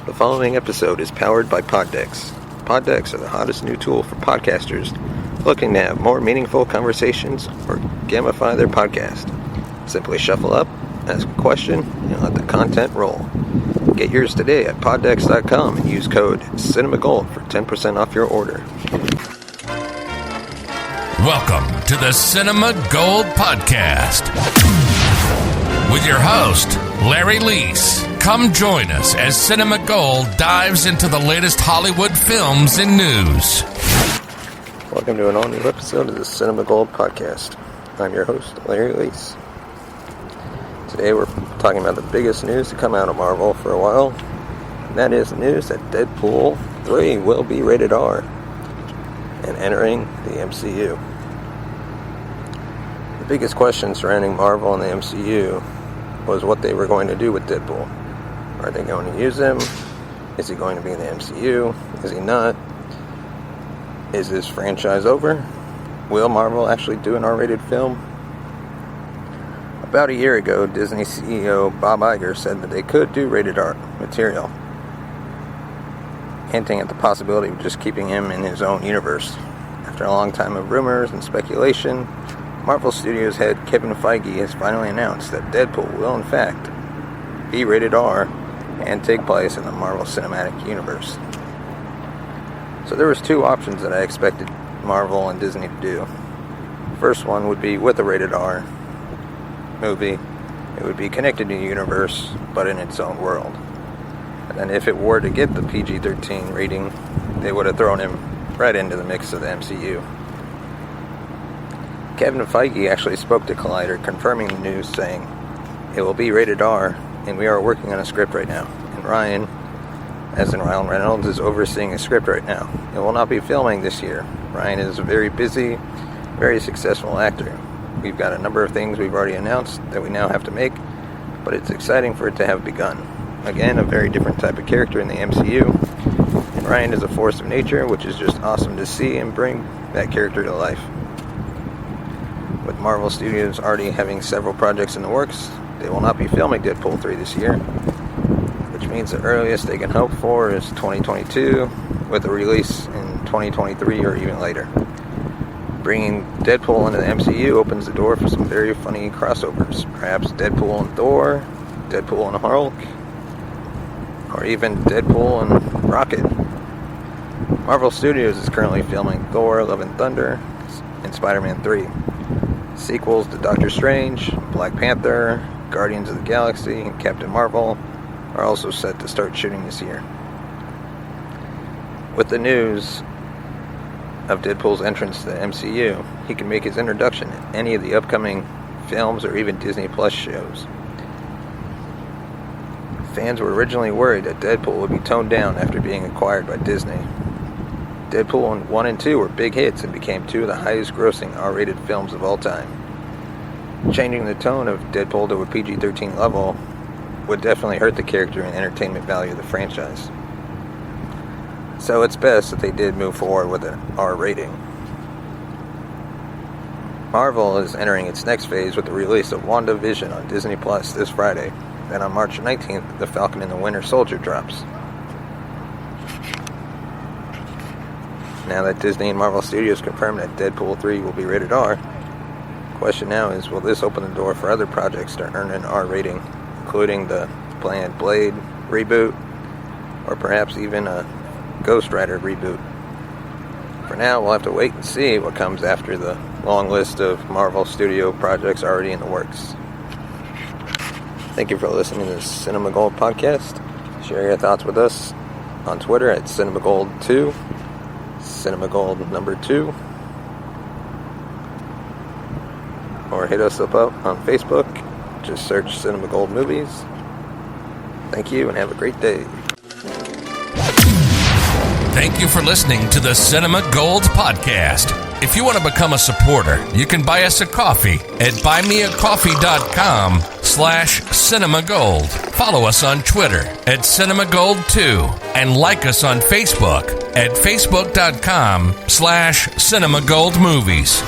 The following episode is powered by Poddecks. Poddecks are the hottest new tool for podcasters looking to have more meaningful conversations or gamify their podcast. Simply shuffle up, ask a question, and let the content roll. Get yours today at poddecks.com and use code CinemaGold for 10% off your order. Welcome to the Cinema Gold Podcast with your host, Larry Leese. Come join us as Cinema Gold dives into the latest Hollywood films and news. Welcome to an all-new episode of the Cinema Gold Podcast. I'm your host, Larry Leese. Today we're talking about the biggest news to come out of Marvel for a while, and that is the news that Deadpool 3 will be rated R and entering the MCU. The biggest question surrounding Marvel and the MCU was what they were going to do with Deadpool. Are they going to use him? Is he going to be in the MCU? Is he not? Is this franchise over? Will Marvel actually do an R-rated film? About a year ago, Disney CEO Bob Iger said that they could do rated R material, hinting at the possibility of just keeping him in his own universe. After a long time of rumors and speculation, Marvel Studios head Kevin Feige has finally announced that Deadpool will in fact be rated R and take place in the Marvel Cinematic Universe. So there was two options that I expected Marvel and Disney to do. First one would be with a rated R movie. It would be connected to the universe, but in its own world. And then if it were to get the PG-13 rating, they would have thrown him right into the mix of the MCU. Kevin Feige actually spoke to Collider confirming the news, saying, "It will be rated R, and we are working on a script right now. And Ryan, as in Ryan Reynolds, is overseeing a script right now. It will not be filming this year. Ryan is a very busy, very successful actor. We've got a number of things we've already announced that we now have to make, but it's exciting for it to have begun. Again, a very different type of character in the MCU, and Ryan is a force of nature, which is just awesome to see and bring that character to life." With Marvel Studios already having several projects in the works, they will not be filming Deadpool 3 this year, which means the earliest they can hope for is 2022, with a release in 2023 or even later. Bringing Deadpool into the MCU opens the door for some very funny crossovers. Perhaps Deadpool and Thor, Deadpool and Hulk, or even Deadpool and Rocket. Marvel Studios is currently filming Thor, Love and Thunder, and Spider-Man 3. Sequels to Doctor Strange, Black Panther, Guardians of the Galaxy, and Captain Marvel are also set to start shooting this year. With the news of Deadpool's entrance to the MCU, he can make his introduction in any of the upcoming films or even Disney Plus shows. Fans were originally worried that Deadpool would be toned down after being acquired by Disney. Deadpool 1 and 2 were big hits and became two of the highest grossing R-rated films of all time. Changing the tone of Deadpool to a PG-13 level would definitely hurt the character and entertainment value of the franchise. So it's best that they did move forward with an R rating. Marvel is entering its next phase with the release of WandaVision on Disney Plus this Friday. Then on March 19th, The Falcon and the Winter Soldier drops. Now that Disney and Marvel Studios confirmed that Deadpool 3 will be rated R, the question now is, will this open the door for other projects to earn an R rating, including the planned Blade reboot, or perhaps even a Ghost Rider reboot? For now, we'll have to wait and see what comes after the long list of Marvel Studio projects already in the works. Thank you for listening to the Cinema Gold Podcast. Share your thoughts with us on Twitter at CinemaGold2. CinemaGold number 2, or hit us up on Facebook. Just search Cinema Gold Movies. Thank you and have a great day. Thank you for listening to the Cinema Gold Podcast. If you want to become a supporter, you can buy us a coffee at buymeacoffee.com/cinemagold. Follow us on Twitter at CinemaGold2 and like us on Facebook at facebook.com/cinemagoldmovies.